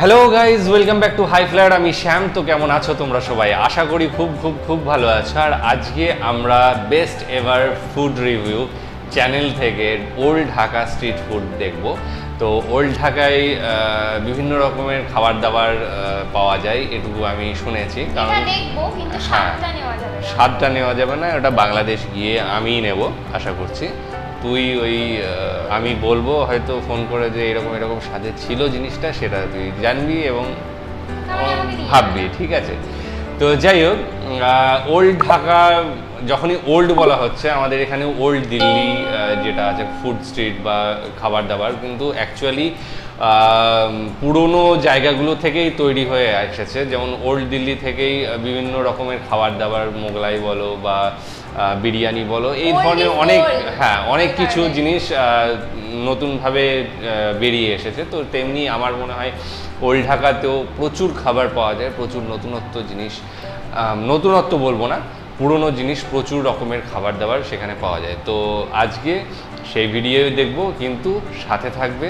Hello guys, welcome back to highflyer. আমি শ্যাম। তো কেমন আছো তোমরা সবাই? আশা করি খুব খুব খুব ভালো আছো। আর আজকে আমরা best ever food review channel থেকে ওল্ড ঢাকা স্ট্রিট ফুড দেখব। তো ওল্ড ঢাকায় বিভিন্ন রকমের খাবার দাবার পাওয়া যায়, এটুকু আমি শুনেছি। কারণ স্বাদটা নেওয়া যাবে না, ওটা বাংলাদেশ গিয়ে আমিই নেব আশা করছি। তুই ওই আমি বলবো হয়তো ফোন করে যে এরকম এরকম স্বাদের ছিল জিনিসটা, সেটা তুই জানবি এবং ভাববি, ঠিক আছে? তো যাই হোক, ওল্ড ঢাকা যখনই ওল্ড বলা হচ্ছে, আমাদের এখানে ওল্ড দিল্লি যেটা আছে ফুড স্ট্রিট বা খাবার দাবার, কিন্তু অ্যাকচুয়ালি পুরনো জায়গাগুলো থেকেই তৈরি হয়ে এসেছে। যেমন ওল্ড দিল্লি থেকেই বিভিন্ন রকমের খাবার দাবার, মোগলাই বলো বা বিরিয়ানি বলো, এই ধরনের অনেক কিছু জিনিস নতুনভাবে বেরিয়ে এসেছে। তো তেমনি আমার মনে হয় ওল্ড ঢাকাতেও প্রচুর খাবার পাওয়া যায়, প্রচুর নতুনত্ব জিনিস, নতুনত্ব বলবো না, পুরনো জিনিস, প্রচুর রকমের খাবার দাবার সেখানে পাওয়া যায়। তো আজকে সেই ভিডিও দেখবো, কিন্তু সাথে থাকবে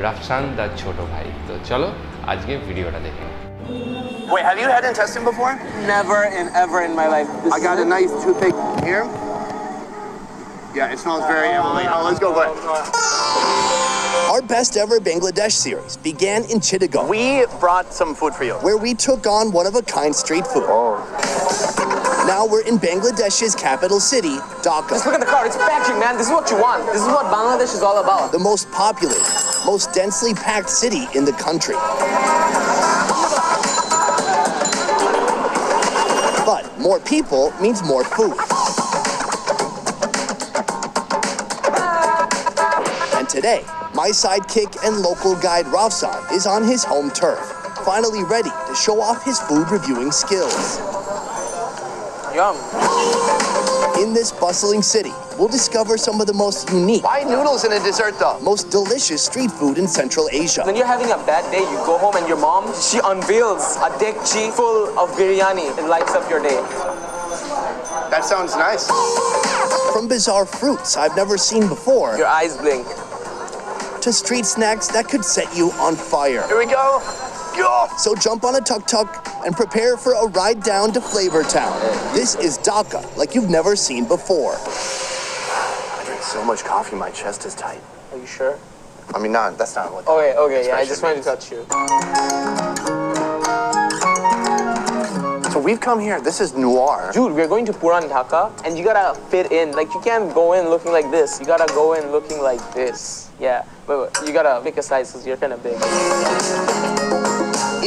রাফসান দা ছোট ভাই। তো চলো আজকে ভিডিওটা দেখে। Wait, have you had intestine before? Never and ever in my life. I got a nice toothpick here. Yeah, it smells very Emily. Oh, let's go, bud. Our best ever Bangladesh series began in Chittagong. We brought some food for you. Where we took on one-of-a-kind street food. Oh. Now we're in Bangladesh's capital city, Dhaka. Just look at the car. It's packed, man. This is what you want. This is what Bangladesh is all about. The most popular, most densely packed city in the country. But more people means more food. And today, my sidekick and local guide Rafsan is on his home turf, finally ready to show off his food reviewing skills. Yum. In this bustling city, we'll discover some of the most unique, Why noodles in a dessert, though? most delicious street food in Central Asia. When you're having a bad day, you go home and your mom, she unveils a dekchi full of biryani. It lights up your day. That sounds nice. From bizarre fruits I've never seen before, Your eyes blink. to street snacks that could set you on fire. Here we go. Go! So jump on a tuk-tuk and prepare for a ride down to Flavor Town. This is Dhaka like you've never seen before. I drink so much coffee, my chest is tight. Are you sure? I mean, that's not what. Okay, yeah, I just wanted to touch you. So we've come here. This is noir. Dude, we're going to Puran Dhaka, and you gotta fit in. Like, you can't go in looking like this. You gotta go in looking like this. Yeah, but you gotta pick a size because you're kind of big.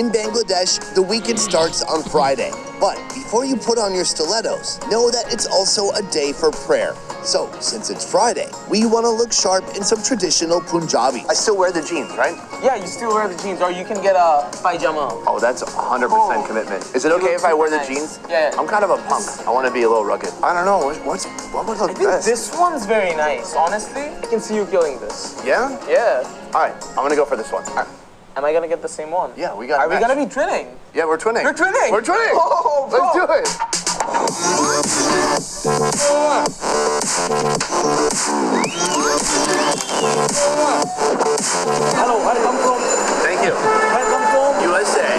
In Bangladesh, the weekend starts on Friday. But before you put on your stilettos, know that it's also a day for prayer. So, since it's Friday, we want to look sharp in some traditional Punjabi. I still wear the jeans, right? Yeah, you still wear the jeans, or you can get a pajama. Oh, that's 100% commitment. Is it okay if I wear the Nice. jeans? Yeah. I'm kind of a punk. I want to be a little rugged. I don't know. What would look I think best? this one's very nice. Honestly, I can see you killing this. Yeah? Yeah. All right. I'm going to go for this one. Am I gonna get the same one? Yeah, we got. Are we gonna be twinning? Yeah, we're twinning. We're twinning. We're twinning. Oh, bro. Let's do it. Hello, where come from? Thank you. Where come from? USA.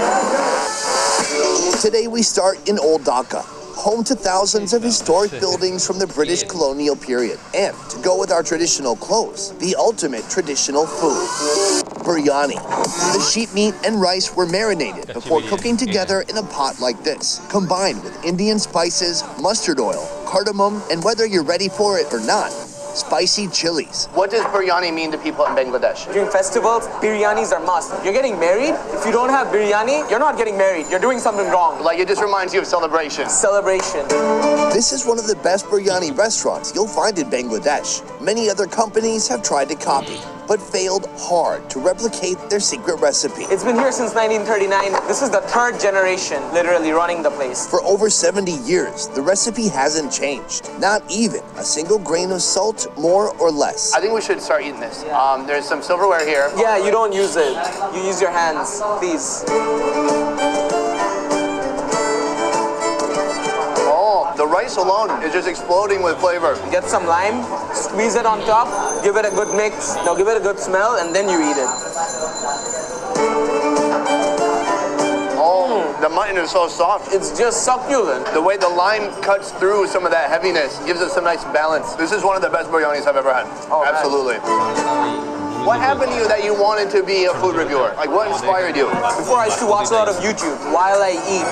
Today we start in Old Dhaka, home to thousands of historic buildings from the British colonial period. And to go with our traditional clothes, the ultimate traditional food, biryani. The sheep meat and rice were marinated before cooking together in a pot like this, combined with Indian spices, mustard oil, cardamom, and whether you're ready for it or not, spicy chilies. What does biryani mean to people in Bangladesh? During festivals, biryanis are must. You're getting married. If you don't have biryani, you're not getting married. You're doing something wrong. Like, it just reminds you of celebration. Celebration. This is one of the best biryani restaurants you'll find in Bangladesh. Many other companies have tried to copy, but failed hard to replicate their secret recipe. It's been here since 1939. This is the third generation literally running the place. For over 70 years, the recipe hasn't changed. Not even a single grain of salt, more or less. I think we should start eating this. There's some silverware here. Yeah, you don't use it. You use your hands, please. Oh, the rice alone is just exploding with flavor. Get some lime, squeeze it on top, give it a good mix, now give it a good smell, and then you eat it. The mutton is so soft. It's just succulent. The way the lime cuts through some of that heaviness gives it some nice balance. This is one of the best biryanis I've ever had. Oh, absolutely. What happened to you that you wanted to be a food reviewer? Like, what inspired you? Before, I used to watch a lot of YouTube while I eat.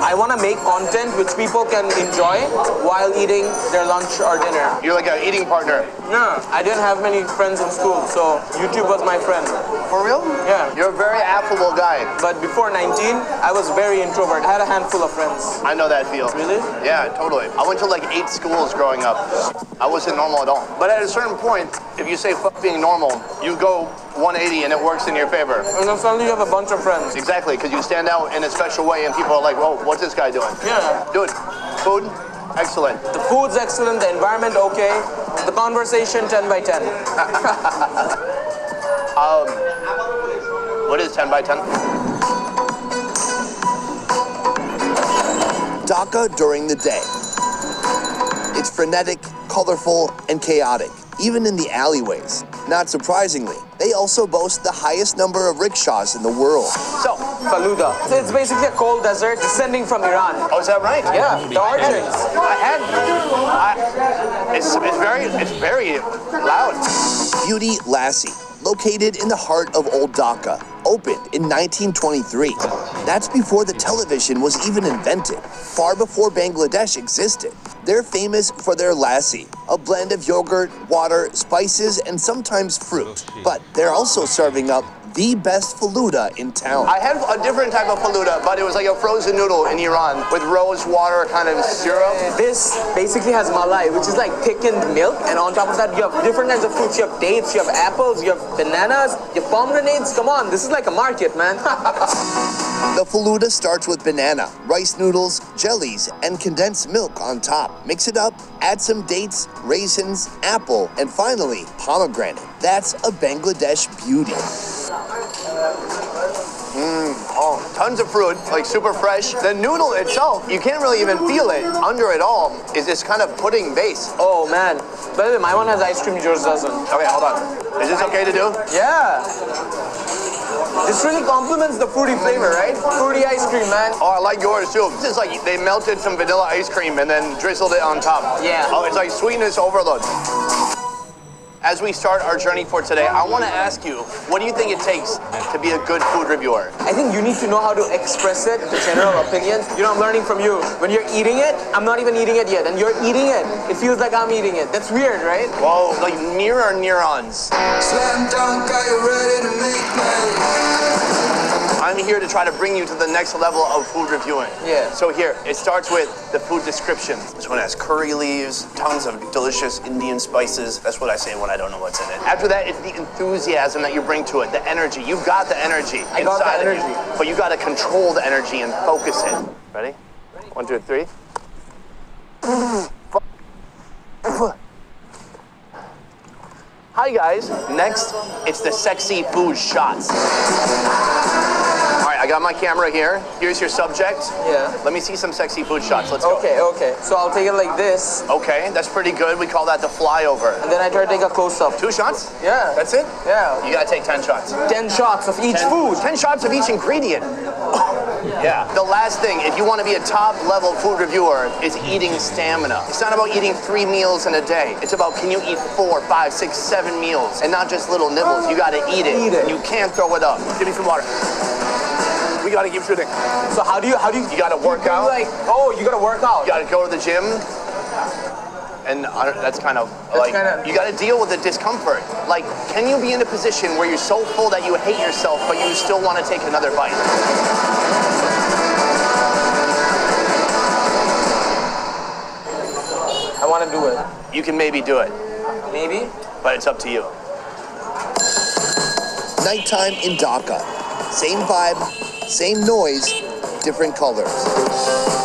I want to make content which people can enjoy while eating their lunch or dinner. You're like an eating partner. Yeah, I didn't have many friends in school, so YouTube was my friend. For real? Yeah. You're a very affable guy. But before 19, I was very introvert. I had a handful of friends. I know that feel. Really? Yeah, totally. I went to like 8 schools growing up. I wasn't normal at all. But at a certain point, if you say fuck being normal, you go 180 and it works in your favor. And then suddenly you have a bunch of friends. Exactly, because you stand out in a special way and people are like, whoa, what's this guy doing? Yeah. Dude, food, excellent. The food's excellent, the environment okay, the conversation 10 by 10. What is 10 by 10? Dhaka during the day. It's frenetic, colorful, and chaotic, even in the alleyways. Not surprisingly, they also boast the highest number of rickshaws in the world. So, Faluda. So it's basically a cold desert descending from Iran. oh, is that right? Yeah, the origins. It's very loud. Beauty Lassi, located in the heart of Old Dhaka, opened in 1923. That's before the television was even invented, far before Bangladesh existed. They're famous for their lassi, a blend of yogurt, water, spices, and sometimes fruit. But they're also serving up the best faluda in town. I had a different type of faluda, but it was like a frozen noodle in Iran with rose water kind of syrup. This basically has malai, which is like thickened milk, and on top of that you have different kinds of fruits. You have dates, you have apples, you have bananas, you have pomegranates. Come on, this is like a market, man. The faluda starts with banana, rice noodles, jellies, and condensed milk on top. Mix it up, add some dates, raisins, apple, and finally, pomegranate. That's a Bangladesh beauty. Oh, tons of fruit, like super fresh. The noodle itself, you can't really even feel it. Under it all is this kind of pudding base. Oh man. By the way, my one has ice cream, yours doesn't. Okay, hold on. Is this okay to do? Yeah. This really complements the fruity flavor, right? Fruity ice cream, man. Oh, I like yours too. This is like they melted some vanilla ice cream and then drizzled it on top. Yeah. Oh, it's like sweetness overload. As we start our journey for today, I want to ask you, what do you think it takes to be a good food reviewer? I think you need to know how to express it, the general opinions. You know, I'm learning from you. When you're eating it, I'm not even eating it yet, and you're eating it. It feels like I'm eating it. That's weird, right? Whoa, like mirror neurons. Slam dunk, are you ready to make money? I'm here to try to bring you to the next level of food reviewing. Yeah. So here, it starts with the food description. This one has curry leaves, tons of delicious Indian spices. That's what I say when I don't know what's in it. After that, it's the enthusiasm that you bring to it, the energy. You've got the energy I got the inside of energy. you, but you got to control the energy and focus it. Ready? 1, 2, 3. Hi guys. Next, it's the sexy food shots. All right, I got my camera here. Here's your subject. Yeah. Let me see some sexy food shots. Let's go. Okay. So I'll take it like this, Okay, that's pretty good. We call that the flyover. and then I try to take a close-up. 2 shots? Yeah. That's it? Yeah. You gotta take 10 shots. 10 shots of each food. 10 shots of each ingredient. Yeah. The last thing, if you want to be a top-level food reviewer, is eating stamina. It's not about eating 3 meals in a day. It's about can you eat 4, 5, 6, 7 meals, and not just little nibbles. You gotta eat it. Eat it. You can't throw it up. Give me some water. We gotta keep shooting. So how do you You gotta work out. like, oh, you gotta work out. You gotta go to the gym. And that's kind of like, you gotta deal with the discomfort. Like, can you be in a position where you're so full that you hate yourself, but you still wanna take another bite? I want to do it. You can maybe do it, Maybe. but it's up to you. Nighttime in Dhaka. Same vibe, same noise, different colors.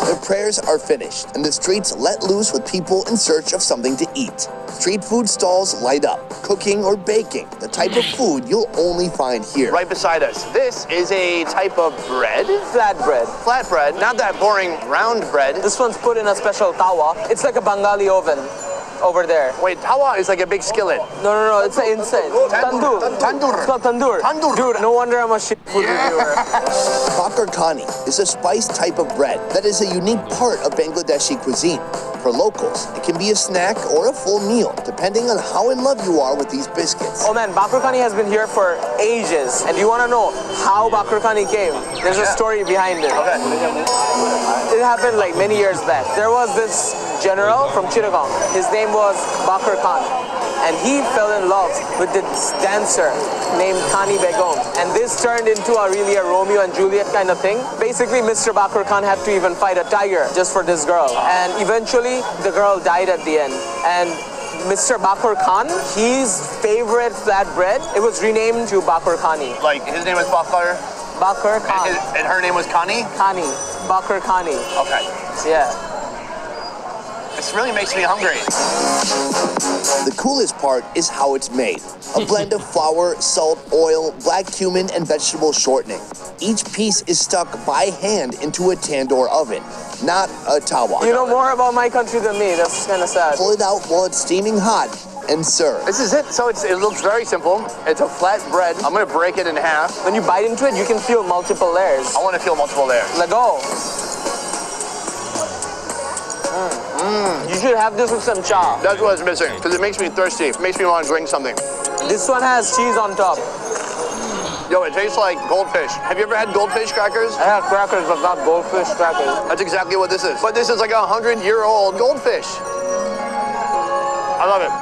Their prayers are finished, and the streets let loose with people in search of something to eat. Street food stalls light up, cooking or baking, the type of food you'll only find here. Right beside us, this is a type of bread. Flatbread. Flatbread, not that boring round bread. This one's put in a special tawa. It's like a Bengali oven. over there. Wait, tawa is like a big skillet. No, it's an inside. Tandoor. Tandoor. It's called tandoor. Tandoor. Dude, no wonder I'm a shit food reviewer. Bakar khani is a spiced type of bread that is a unique part of Bangladeshi cuisine. For locals, it can be a snack or a full meal, depending on how in love you are with these biscuits. Oh man, bakar khani has been here for ages. And you want to know how bakar khani came? There's a story behind it. Okay. It happened like many years back. There was this general from Chittagong. His name was Bakar Khan. And he fell in love with this dancer named Khani Begum. And this turned into a Romeo and Juliet kind of thing. Basically, Mr. Bakar Khan had to even fight a tiger just for this girl. And eventually, the girl died at the end. And Mr. Bakar Khan, his favorite flatbread, it was renamed to Bakar Khani. Like, his name is Bakar? Bakar Khan. And her name was Khani? Khani. Bakar Khani. Okay. Yeah. This really makes me hungry. The coolest part is how it's made. A blend of flour, salt, oil, black cumin, and vegetable shortening. Each piece is stuck by hand into a tandoor oven, not a tawa. You know more about my country than me. That's kind of sad. Pull it out while it's steaming hot and serve. This is it. So it looks very simple. It's a flat bread. I'm gonna break it in half. When you bite into it, you can feel multiple layers. I want to feel multiple layers. Let go. You should have this with some cha. That's what's missing, because it makes me thirsty. It makes me want to drink something. This one has cheese on top. Yo, it tastes like goldfish. Have you ever had goldfish crackers? I have crackers, but not goldfish crackers. That's exactly what this is. But this is like 100-year-old goldfish. I love it.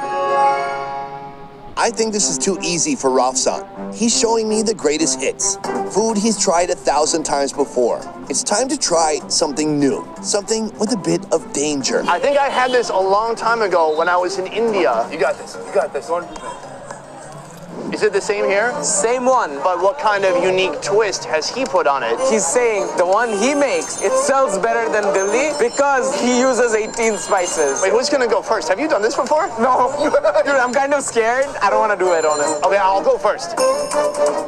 I think this is too easy for Rafsan. He's showing me the greatest hits. Food he's tried 1,000 times before. It's time to try something new. Something with a bit of danger. I think I had this a long time ago when I was in India. You got this. You got this. Is it the same here? Same one. But what kind of unique twist has he put on it? He's saying the one he makes, it sells better than Delhi because he uses 18 spices. Wait, who's gonna go first? Have you done this before? No. Dude, I'm kind of scared. I don't want to do it, honestly. Okay, I'll go first.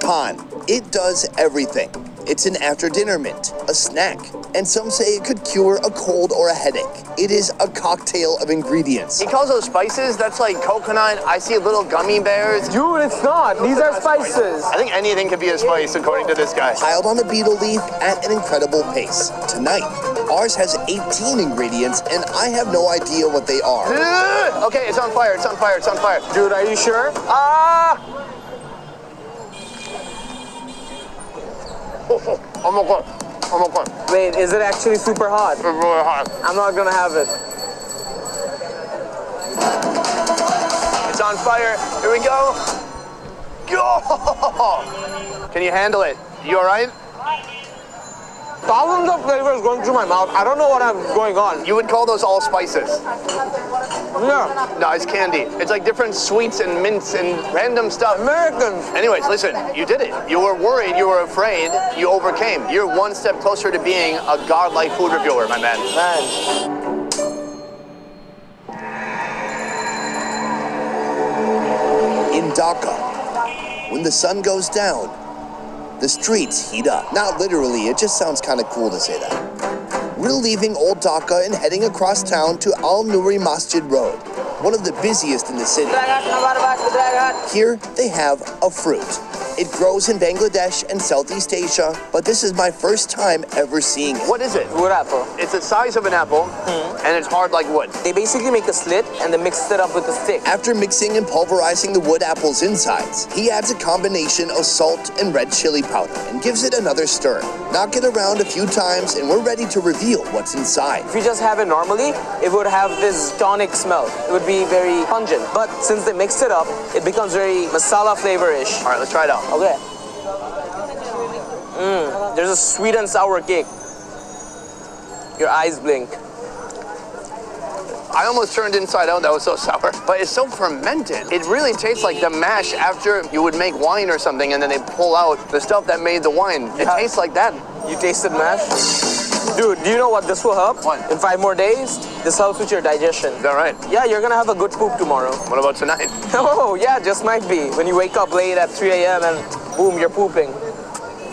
Pan. It does everything. It's an after-dinner mint, a snack, and some say it could cure a cold or a headache. It is a cocktail of ingredients. He calls those spices, that's like coconut. I see little gummy bears. Dude, it's not. These are spices. I think anything could be a spice, according to this guy. Piled on a betel leaf at an incredible pace. Tonight, ours has 18 ingredients, and I have no idea what they are. Okay, it's on fire, it's on fire, it's on fire. Dude, are you sure? Oh my god. Oh my god. Wait, is it actually super hot? It's really hot. I'm not gonna have it. It's on fire. Here we go. Go! Can you handle it? You alright? Thousands of flavors going through my mouth. I don't know what I'm going on. You would call those all spices. Yeah. No, it's candy. It's like different sweets and mints and random stuff. Americans. Anyways, listen, you did it. You were worried, you were afraid, you overcame. You're one step closer to being a godlike food reviewer, my man. In Dhaka, when the sun goes down, the streets heat up. Not literally, it just sounds kind of cool to say that. We're leaving Old Dhaka and heading across town to Al Nuri Masjid Road, one of the busiest in the city. Here, they have a fruit. It grows in Bangladesh and Southeast Asia, but this is my first time ever seeing it. What is it? Wood apple. It's the size of an apple, and it's hard like wood. They basically make a slit and they mix it up with a stick. After mixing and pulverizing the wood apple's insides, he adds a combination of salt and red chili powder and gives it another stir. Knock it around a few times and we're ready to reveal what's inside. If you just have it normally, it would have this tonic smell. It would be very pungent. But since they mixed it up, it becomes very masala flavor-ish. All right, let's try it out. Okay. There's a sweet and sour cake. Your eyes blink. I almost turned inside out, that was so sour. But it's so fermented. It really tastes like the mash after you would make wine or something and then they pull out the stuff that made the wine. It tastes like that. You tasted mash? Dude, do you know what this will help? What? In 5 more days, this helps with your digestion. Is that right? Yeah, you're gonna have a good poop tomorrow. What about tonight? Oh, yeah, just might be. When you wake up late at 3 a.m. and boom, you're pooping.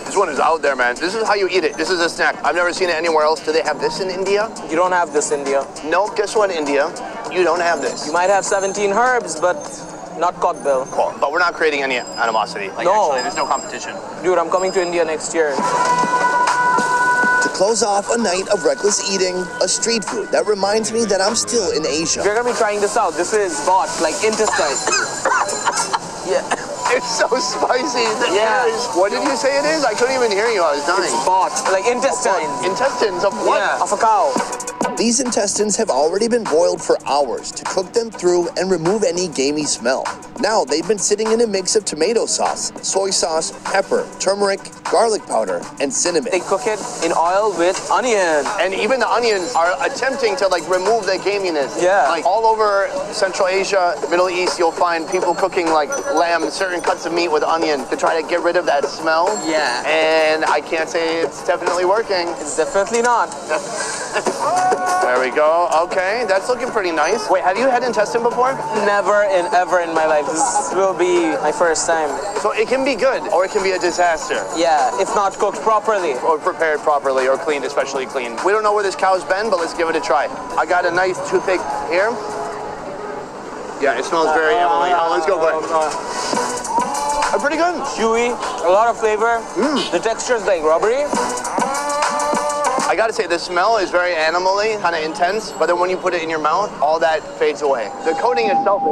This one is out there, man. This is how you eat it. This is a snack. I've never seen it anywhere else. Do they have this in India? You don't have this in India. No, guess what, India? You don't have this. You might have 17 herbs, but not cockbill. Cool. But we're not creating any animosity. Like, No. actually, there's no competition. Dude, I'm coming to India next year. To close off a night of reckless eating, a street food that reminds me that I'm still in Asia. We're gonna be trying this out. This is bot, like intestine. Yeah. It's so spicy. Yeah. What did you say it is? I couldn't even hear you. I was dying. It's bot, like intestines. Intestines of what? Yeah, of a cow. These intestines have already been boiled for hours to cook them through and remove any gamey smell. Now they've been sitting in a mix of tomato sauce, soy sauce, pepper, turmeric, garlic powder, and cinnamon. They cook it in oil with onion. And even the onions are attempting to like remove the gaminess. Yeah. Like all over Central Asia, Middle East, you'll find people cooking like lamb, certain cuts of meat with onion to try to get rid of that smell. Yeah. And I can't say it's definitely working. It's definitely not. There we go. Okay, that's looking pretty nice. Wait, have you had intestine before? Never ever in my life. This will be my first time. So it can be good or it can be a disaster. Yeah, if not cooked properly. Or prepared properly or cleaned, especially clean. We don't know where this cow's been, but let's give it a try. I got a nice toothpick here. Yeah, it smells very Emily. Oh, let's go, bud. Pretty good. Chewy, a lot of flavor. The texture is like rubbery. I gotta say, the smell is very animal-y, kind of intense, but then when you put it in your mouth, all that fades away. The coating itself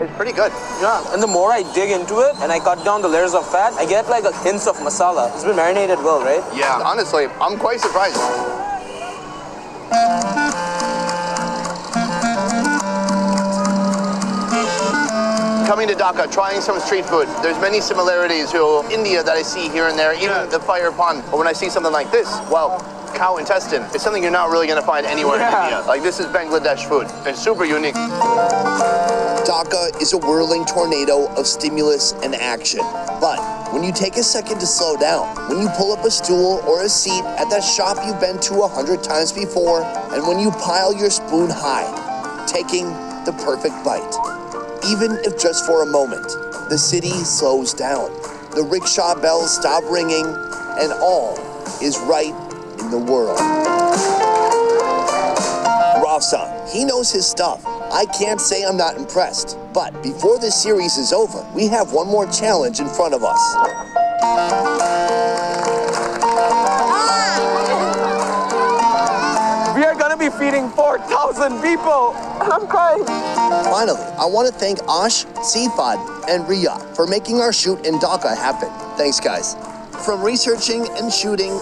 is pretty good. Yeah, and the more I dig into it and I cut down the layers of fat, I get like a hint of masala. It's been marinated well, right? Yeah, honestly, I'm quite surprised. Coming to Dhaka, trying some street food. There's many similarities to India that I see here and there, even the fire pond. But when I see something like this, well, cow intestine, it's something you're not really gonna find anywhere in India. Like this is Bangladesh food. It's super unique. Dhaka is a whirling tornado of stimulus and action. But when you take a second to slow down, when you pull up a stool or a seat at that shop you've been to 100 times before, and when you pile your spoon high, taking the perfect bite. Even if just for a moment, the city slows down. The rickshaw bells stop ringing, and all is right in the world. Rafsan, he knows his stuff. I can't say I'm not impressed. But before this series is over, we have one more challenge in front of us. We are gonna be feeding 4,000 people. I'm crying. Finally, I want to thank Ash, Sifad, and Riya for making our shoot in Dhaka happen. Thanks, guys. From researching and shooting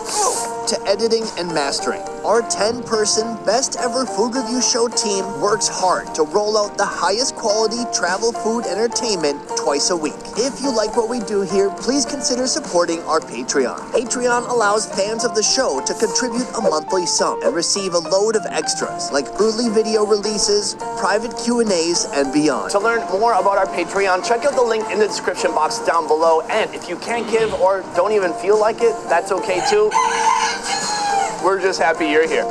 to editing and mastering, our 10-person best ever food review show team works hard to roll out the highest quality travel food entertainment twice a week. If you like what we do here, please consider supporting our Patreon. Patreon allows fans of the show to contribute a monthly sum and receive a load of extras like early video releases, private Q&As, and beyond. To learn more about our Patreon, check out the link in the description box down below. And if you can't give or don't even feel like it, that's okay too. We're just happy you're here.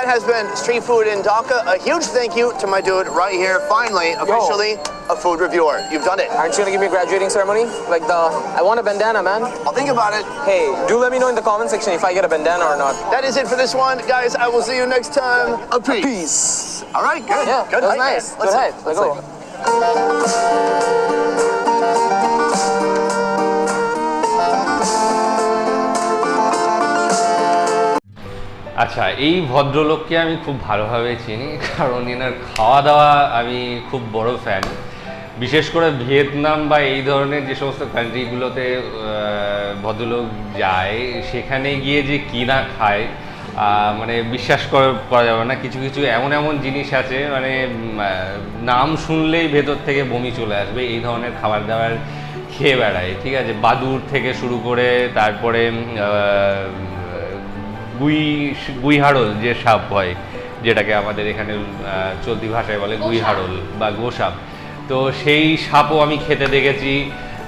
Has been street food in Dhaka. A huge thank you to my dude right here. Finally, officially, a food reviewer. You've done it. Aren't you gonna give me a graduating ceremony? Like I want a bandana, man. I'll think about it. Hey, do let me know in the comment section if I get a bandana or not. That is it for this one. Guys, I will see you next time. A peace. Peace. All right, good. Yeah, good. that was nice. Good height. Let's go. আচ্ছা, এই ভদ্রলোককে আমি খুব ভালোভাবে চিনি, কারণ এনার খাওয়া দাওয়া আমি খুব বড় ফ্যান। বিশেষ করে ভিয়েতনাম বা এই ধরনের যে সমস্ত কান্ট্রিগুলোতে ভদ্রলোক যায়, সেখানে গিয়ে যে কিনা খায়, মানে বিশ্বাস করা যাবে না। কিছু কিছু এমন এমন জিনিস আছে, মানে নাম শুনলেই ভেতর থেকে বমি চলে আসবে। এই ধরনের খাবার দাবার খেয়ে বেড়ায়, ঠিক আছে। বাদুর থেকে শুরু করে তারপরে গুইহাড়ল যে সাপ হয়, যেটাকে আমাদের এখানে চলতি ভাষায় বলে গুইহাড়ল বা গোসাপ, তো সেই সাপও আমি খেতে দেখেছি।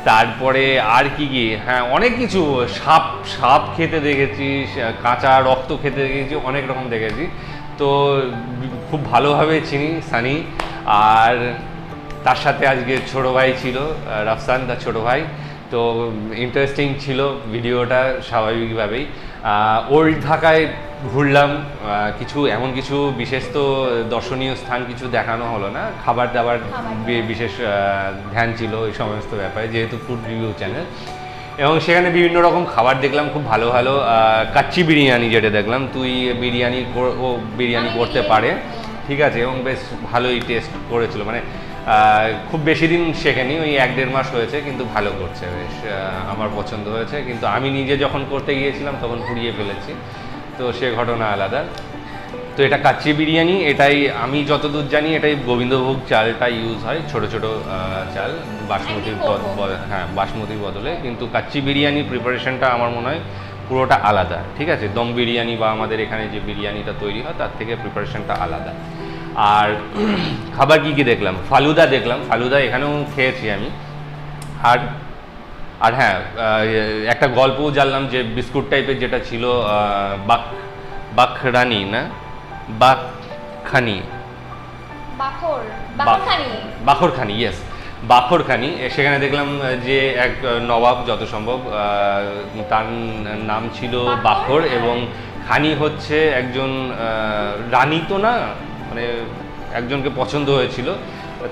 তারপরে আর কি কি, হ্যাঁ অনেক কিছু, সাপ সাপ খেতে দেখেছি, কাঁচা রক্ত খেতে দেখেছি, অনেক রকম দেখেছি। তো খুব ভালোভাবে চিনি সানি। আর তার সাথে আজকে ছোটো ভাই ছিল, রাফসান, তার ছোটো ভাই। তো ইন্টারেস্টিং ছিল ভিডিওটা স্বাভাবিকভাবেই। ওল্ড ঢাকায় ঘুরলাম, এমন কিছু বিশেষ তো দর্শনীয় স্থান কিছু দেখানো হলো না, খাবার দাবার বিশেষ ধ্যান ছিল এই সমস্ত ব্যাপারে, যেহেতু ফুড রিভিউ চ্যানেল। এবং সেখানে বিভিন্ন রকম খাবার দেখলাম, খুব ভালো ভালো কাচ্চি বিরিয়ানি যেটা দেখলাম, ও বিরিয়ানি করতে পারে, ঠিক আছে, এবং বেশ ভালোই টেস্ট করেছিল। মানে খুব বেশি দিন শেখেনি, ওই 1-1.5 মাস হয়েছে, কিন্তু ভালো করছে, বেশ আমার পছন্দ হয়েছে। কিন্তু আমি নিজে যখন করতে গিয়েছিলাম তখন পুড়িয়ে ফেলেছি, তো সে ঘটনা আলাদা। তো এটা কাচ্চি বিরিয়ানি, এটাই আমি যতদূর জানি এটাই গোবিন্দভোগ চালটা ইউজ হয়, ছোট ছোট চাল, বাসমতির বদলে। কিন্তু কাচ্চি বিরিয়ানি প্রিপারেশনটা আমার মনে হয় পুরোটা আলাদা, ঠিক আছে। দম বিরিয়ানি বা আমাদের এখানে যে বিরিয়ানিটা তৈরি হয় তার থেকে প্রিপারেশনটা আলাদা। আর খাবার কি দেখলাম, ফালুদা দেখলাম, ফালুদা এখানেও খেয়েছি আমি। আর হ্যাঁ, একটা গল্পও জানলাম যে বিস্কুট টাইপের যেটা ছিল, বাখরানি না বাখখানি, বাখরখানি, ইয়েস, বাখরখানি। সেখানে দেখলাম যে এক নবাব, যত সম্ভব তার নাম ছিল বাখর, এবং খানি হচ্ছে একজন রানী, তো না, মানে একজনকে পছন্দ হয়েছিল,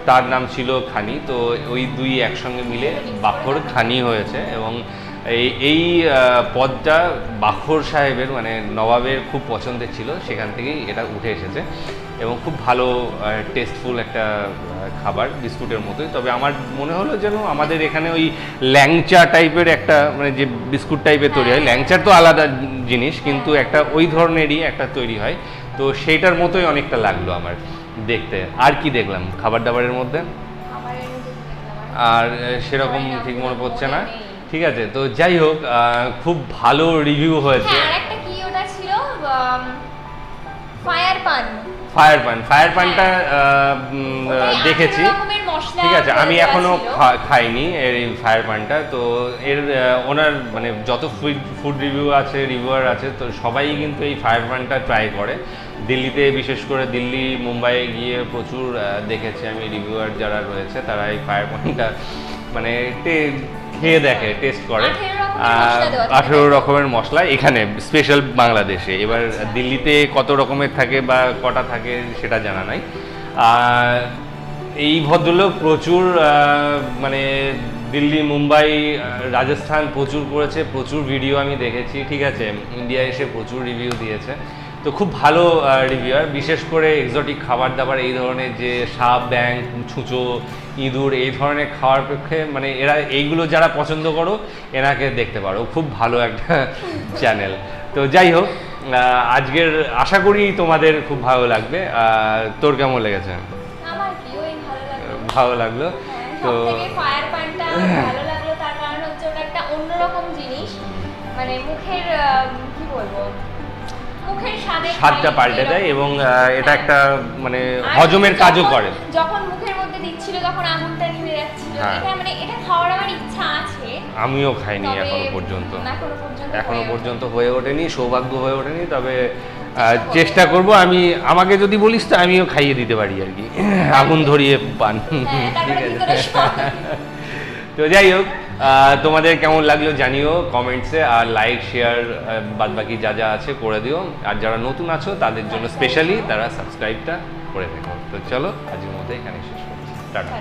তার নাম ছিল খানি। তো ওই দুই একসঙ্গে মিলে বাখর খানি হয়েছে। এবং এই পদটা বাখর সাহেবের, মানে নবাবের খুব পছন্দের ছিল, সেখান থেকেই এটা উঠে এসেছে। এবং খুব ভালো টেস্টফুল একটা খাবার, বিস্কুটের মতোই। তবে আমার মনে হলো যেন আমাদের এখানে ওই ল্যাংচা টাইপের একটা, মানে যে বিস্কুট টাইপের তৈরি হয়, ল্যাংচার তো আলাদা জিনিস, কিন্তু একটা ওই ধরনেরই একটা তৈরি হয়, তো সেইটার মতোই অনেকটা লাগলো আমার দেখতে। আর কি দেখলাম খাবার দাবারের মধ্যে, আর সেরকম ঠিক মনে পড়ছে না, ঠিক আছে। তো যাই হোক, খুব ভালো রিভিউ হয়েছে। ফায়ার পানটা দেখেছি, ঠিক আছে, আমি এখনো খাইনি এই ফায়ার পানটা। তো ওনার মানে যত ফুড রিভিউয়ার আছে, তো সবাই কিন্তু এই ফায়ার পানটা ট্রাই করে। দিল্লিতে, বিশেষ করে দিল্লি মুম্বাইয়ে গিয়ে প্রচুর দেখেছি আমি রিভিউয়ার যারা রয়েছে, তারা এই ফায়ার পানটা মানে খেয়ে দেখে, টেস্ট করে। 18 রকমের মশলা এখানে স্পেশাল বাংলাদেশে। এবার দিল্লিতে কত রকমের থাকে বা কটা থাকে সেটা জানা নাই। এই ভদ্রলোক প্রচুর মানে দিল্লি, মুম্বাই, রাজস্থান প্রচুর করেছে, প্রচুর ভিডিও আমি দেখেছি, ঠিক আছে, ইন্ডিয়া এসে প্রচুর রিভিউ দিয়েছে। তো খুব ভালো রিভিউয়ার, বিশেষ করে এক্সোটিক খাবার দাবার, এই ধরনের যে সাপ, ব্যাঙ, ছুঁচো, ইঁদুর, এই ধরনের খাওয়ার পক্ষে, মানে এইগুলো যারা পছন্দ করো এনাকে দেখতে পারো, খুব ভালো একটা চ্যানেল। তো যাই হোক, আজকের আশা করি তোমাদের খুব ভালো লাগবে। তোর কেমন লেগেছে? ভালো লাগলো। তো ফায়ার পানটা ভালো লাগলো, তার কারণ হচ্ছে ওটা একটা অন্যরকম জিনিস, মানে মুখের কি বলবো, মুখের স্বাদটা পাল্টে দেয়, এবং এটা একটা মানে হজমের কাজও করে। যখন মুখের মধ্যে দিচ্ছিল, তখন আঙুলটা নিভে যাচ্ছিল, এটা মানে এটা খাওয়ার আমার ইচ্ছা আছে, আমিও খাইনি এখনো পর্যন্ত হয়ে ওঠেনি, সৌভাগ্য হয়ে ওঠেনি। তবে চেষ্টা করব, আমাকে যদি বলিস তো আমিও খাইয়ে দিতে পারি আর কি, আগুন ধরিয়ে পান, ঠিক আছে। তো যাই হোক, তোমাদের কেমন লাগলো জানিও কমেন্টসে, আর লাইক, শেয়ার, বাদ বাকি যা যা আছে করে দিও। আর যারা নতুন আছো তাদের জন্য স্পেশালি, তারা সাবস্ক্রাইবটা করে দেখো। তো চলো, আজকের মতো এখানে শেষ করছি, টাটা।